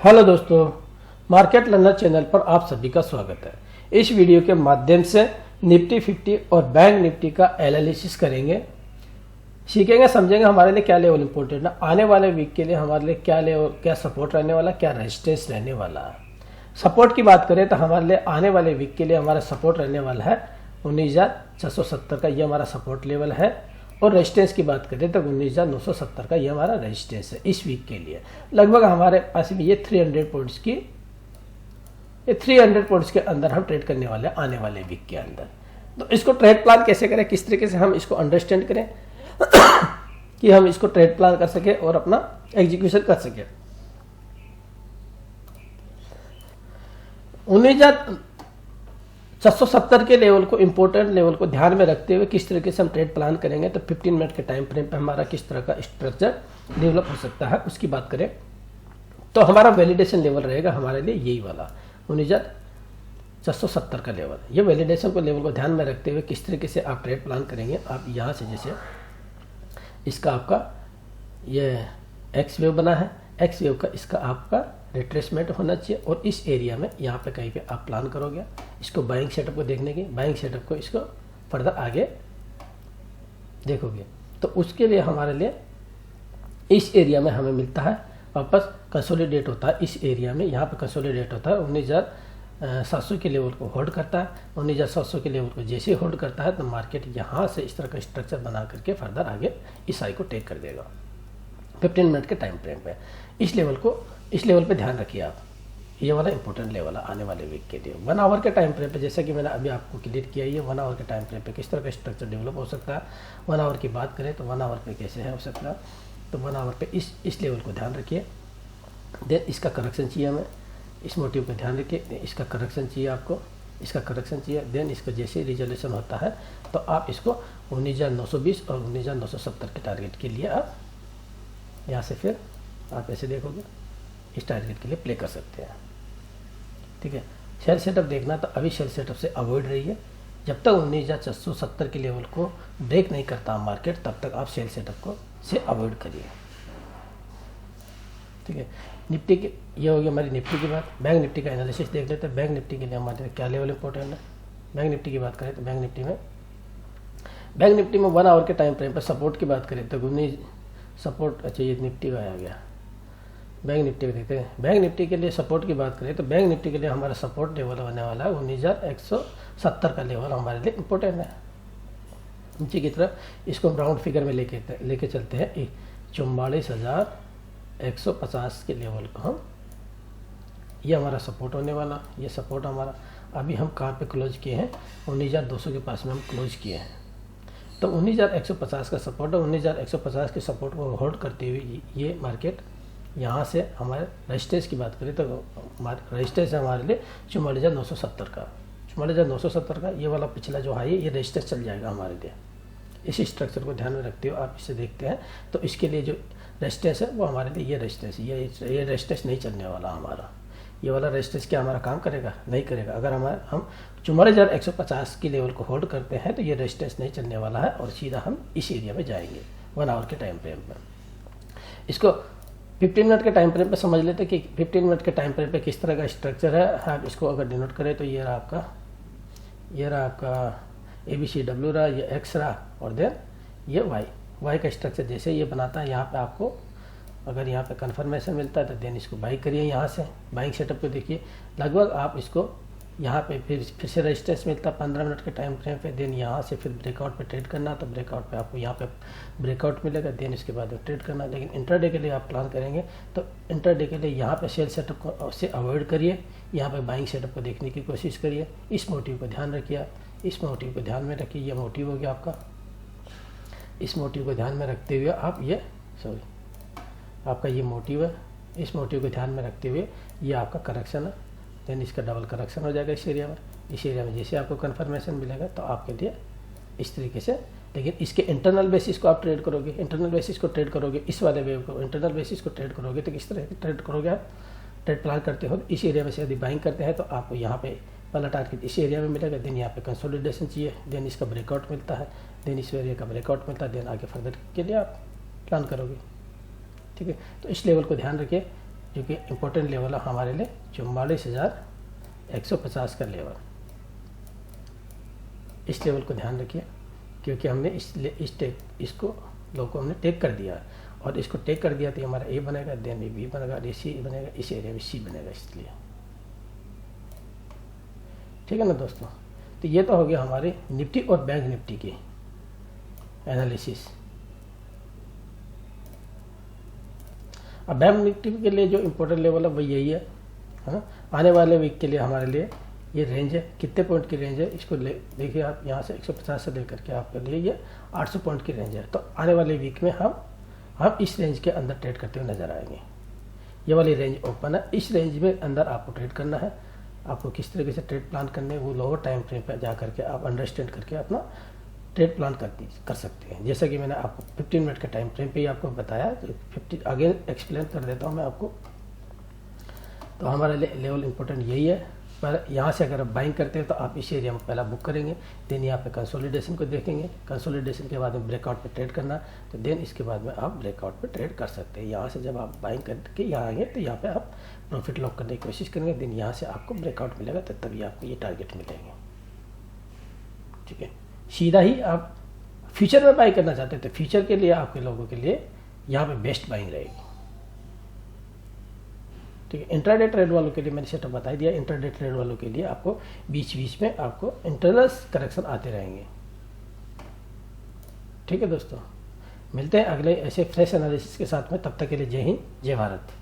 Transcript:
Hello दोस्तों, market learner channel पर आप सभी का स्वागत है। इस वीडियो के माध्यम से निफ्टी 50 और बैंक निफ्टी का एनालिसिस करेंगे, सीखेंगे, समझेंगे हमारे लिए क्या लेवल इंपॉर्टेंट है, आने वाले वीक के लिए हमारे लिए क्या लेवल, क्या सपोर्ट रहने वाला, क्या रेजिस्टेंस रहने वाला है। सपोर्ट की बात करें तो हमारे लिए आने वाले वीक के लिए हमारा सपोर्ट रहने वाला है 19,670 का, ये हमारा सपोर्ट लेवल है। और रेजिस्टेंस की बात करें तो 19,970 का ये हमारा रेजिस्टेंस है इस वीक के लिए। लगभग हमारे पास भी ये 300 पॉइंट्स के अंदर हम ट्रेड करने वाले हैं आने वाले वीक के अंदर। तो इसको ट्रेड प्लान कैसे करें, किस तरीके से हम इसको अंडरस्टैंड करें कि हम इसको ट्रेड प्लान कर सके और अपना एग्जीक्यूशन कर सके। 19,670 के लेवल को, इंपॉर्टेंट लेवल को ध्यान में रखते हुए किस तरीके से हम ट्रेड प्लान करेंगे, तो 15 मिनट के टाइम फ्रेम पे हमारा किस तरह का स्ट्रक्चर डेवलप हो सकता है उसकी बात करें तो हमारा वैलिडेशन लेवल रहेगा हमारे लिए यही वाला 19,670 का लेवल। ये वैलिडेशन को लेवल को ध्यान में रखते हुए किस तरीके से आप ट्रेड प्लान करेंगे। आप यहाँ से जैसे इसका आपका ये एक्स वेव बना है, एक्स वेव का इसका आपका रिट्रेसमेंट होना चाहिए और इस एरिया में यहाँ पे कहीं पे आप प्लान करोगे इसको बाइंग सेटअप को देखने की, बाइंग सेटअप को इसको फर्दर आगे देखोगे तो उसके लिए हमारे लिए इस एरिया में हमें मिलता है वापस कंसोलिडेट होता है। इस एरिया में यहाँ पे कंसोलिडेट होता है 19,700 के लेवल को होल्ड करता है। 19,700 के लेवल को जैसे होल्ड करता है तो मार्केट यहाँ से इस तरह का स्ट्रक्चर बना करके फर्दर आगे इस आई को टेक कर देगा 15 मिनट के टाइम फ्रेम पे। इस लेवल पे ध्यान रखिए आप, ये वाला इंपॉर्टेंट लेवल है आने वाले वीक के लिए। 1 आवर के टाइम फ्रेम पे जैसा कि मैंने अभी आपको क्लियर किया, ये 1 आवर के टाइम फ्रेम पे किस तरह का स्ट्रक्चर डेवलप हो सकता है। 1 आवर की बात करें तो 1 आवर पे कैसे है हो सकता है, तो 1 आवर पे इस लेवल को ध्यान रखिए। देन इसका करेक्शन चाहिए हमें, इस मोटिव पे ध्यान रखिए, इसका करेक्शन चाहिए आपको, इसका करेक्शन चाहिए। देन इसको जैसे रिजोल्यूशन होता है तो आप इसको 19,920 और 19,970 के टारगेट के लिए आप यहाँ से फिर आप ऐसे देखोगे इस टारगेट के लिए प्ले कर सकते हैं। ठीक है, शेल सेटअप देखना तो अभी शेल सेटअप से अवॉइड रहिए। जब तक 19,670 के लेवल को ब्रेक नहीं करता मार्केट तब तक आप शेल सेटअप को से अवॉइड करिए। ठीक है, निफ्टी की ये हो गई हमारी निफ्टी की बात। बैंक निफ्टी का एनालिसिस देख लेते हैं। बैंक निफ्टी के लिए हमारे क्या लेवल इंपॉर्टेंट है। बैंक निफ्टी की बात करें तो बैंक निफ्टी में 1 आवर के टाइम फ्रेम पर सपोर्ट की बात करें तो सपोर्ट, अच्छा ये निफ्टी का आ गया, बैंक निफ्टी को देखते हैं। बैंक निफ्टी के लिए सपोर्ट की बात करें तो बैंक निफ्टी के लिए हमारा सपोर्ट लेवल होने वाला है 19,170 का लेवल हमारे लिए इम्पोर्टेंट है। नीचे की तरफ इसको राउंड फिगर में लेके चलते हैं 44,150 के लेवल को हम, ये हमारा सपोर्ट होने वाला। ये सपोर्ट हमारा अभी हम कहाँ पे क्लोज किए हैं, 19,200 के पास में हम क्लोज किए हैं। तो 19,150 का सपोर्ट है। 19,150 के सपोर्ट को होल्ड करते हुए ये मार्केट यहाँ से हमारे रेजिस्टेंस की बात करें तो रेजिस्टेंस है हमारे लिए 44,970 का। 44,970 का ये वाला पिछला जो हाई है ये रेजिस्टेंस चल जाएगा हमारे लिए। इस स्ट्रक्चर को ध्यान में रखते हुए आप इसे देखते हैं तो इसके लिए जो रेजिस्टेंस है वो हमारे लिए ये रेजिस्टेंस, ये रेजिस्टेंस नहीं चलने वाला हमारा। ये वाला रेजिस्टेंस क्या हमारा काम करेगा, नहीं करेगा। अगर हम 44,150 की लेवल को होल्ड करते हैं तो ये रेजिस्टेंस नहीं चलने वाला है और सीधा हम इस एरिया में जाएंगे 1 आवर के टाइम फ्रेम पर। इसको 15 मिनट के टाइम फ्रेम पे समझ लेते कि 15 मिनट के टाइम फ्रेम पे किस तरह का स्ट्रक्चर है। आप इसको अगर डिनोट करें तो ये रहा आपका ABCW रहा, ये X रहा और देन ये Y का स्ट्रक्चर जैसे ये बनाता है। यहाँ पे आपको अगर यहाँ पे कन्फर्मेशन मिलता है तो देन इसको बाई करिए। यहाँ से बाइंग सेटअप को देखिए, लगभग आप इसको यहाँ पे फिर से रेजिस्टेंस मिलता है 15 मिनट के टाइम फ्रेम पे। देन यहाँ से फिर ब्रेकआउट पे ट्रेड करना, तो ब्रेकआउट पे आपको यहाँ पे ब्रेकआउट मिलेगा, देन इसके बाद ट्रेड करना। लेकिन इंट्राडे के लिए आप प्लान करेंगे तो इंट्राडे के लिए यहाँ पे सेल सेटअप को से अवॉइड करिए, यहाँ पे बाइंग सेटअप को देखने की कोशिश करिए। इस मोटिव को ध्यान रखिए, इस मोटिव को ध्यान में रखिए। ये मोटिव हो गया आपका, इस मोटिव को ध्यान में रखते हुए आप आपका ये मोटिव है। इस मोटिव को ध्यान में रखते हुए ये आपका करेक्शन है, देन इसका डबल करेक्शन हो जाएगा इस एरिया में। इस एरिया में जैसे आपको कन्फर्मेशन मिलेगा तो आपके लिए इस तरीके से, लेकिन इसके इंटरनल बेसिस को आप ट्रेड करोगे, इंटरनल बेसिस को ट्रेड करोगे, इस वाले वेव को इंटरनल बेसिस को ट्रेड करोगे तो किस तरह की ट्रेड करोगे आप, ट्रेड प्लान करते हो इस एरिया में से यदि बाइंग करते हैं तो आपको यहाँ पे वाला टारगेट इस एरिया में मिलेगा। देन यहाँ पे कंसोलिडेशन चाहिए, देन इसका ब्रेकआउट मिलता है, देन इस एरिया का ब्रेकआउट मिलता है, देन आगे फर्दर के लिए आप प्लान करोगे। ठीक है, तो इस लेवल को ध्यान रखिए। जो कि इम्पोर्टेंट लेवल है हमारे लिए 44,150 का लेवल। इस लेवल को ध्यान रखिए, क्योंकि हमने इसको लो को हमने टेक कर दिया, और इसको टेक कर दिया तो हमारा ए बनेगा, देन ये बी बनेगा, ये सी बनेगा, इस एरिया में सी बनेगा, इसलिए ठीक है ना दोस्तों। तो ये तो हो गया हमारे निफ्टी और बैंक निफ्टी की एनालिसिस। अब बैंक निफ्टी के लिए जो इम्पोर्टेंट लेवल है वो यही है ना। आने वाले वीक के लिए हमारे लिए ये रेंज है, कितने पॉइंट की रेंज है इसको देखिए आप, यहाँ से 150 से लेकर के आपके लिए ये 800 पॉइंट की रेंज है। तो आने वाले वीक में हम इस रेंज के अंदर ट्रेड करते हुए नजर आएंगे। ये वाली रेंज ओपन है, इस रेंज में अंदर आपको ट्रेड करना है। आपको किस तरीके से ट्रेड प्लान करने, वो लोअर टाइम फ्रेम पर जा करके आप अंडरस्टैंड करके अपना ट्रेड प्लान कर सकते हैं। जैसा कि मैंने आपको 15 मिनट के टाइम फ्रेम पे ही आपको बताया, तो 50 आगे एक्सप्लेन कर देता हूँ मैं आपको। तो हमारा लेवल इम्पोर्टेंट यही है। पर यहाँ से अगर आप बाइंग करते हैं तो आप इस एरिया में पहला बुक करेंगे, देन यहाँ पे कंसोलिडेशन को देखेंगे, कंसोलिडेशन के बाद में ब्रेकआउट पे ट्रेड करना, तो देन इसके बाद में आप ब्रेकआउट पे ट्रेड कर सकते हैं। यहाँ से जब आप बाइंग करके यहाँ आएंगे तो यहाँ पे आप प्रॉफिट लॉक करने की कोशिश करेंगे, देन यहाँ से आपको ब्रेकआउट मिलेगा, तो तभी आपको ये टारगेट मिलेंगे। ठीक है, सीधा ही आप फ्यूचर में बाई करना चाहते हैं तो फ्यूचर के लिए आपके लोगों के लिए यहाँ पे बेस्ट बाइंग रहेगी। ठीक है, इंट्राडे ट्रेड वालों के लिए मैंने सेटअप बता दिया। इंट्राडे ट्रेड वालों के लिए आपको बीच बीच में आपको इंटरनल करेक्शन आते रहेंगे। ठीक है दोस्तों, मिलते हैं अगले ऐसे फ्रेश एनालिसिस के साथ में, तब तक के लिए जय हिंद, जय भारत।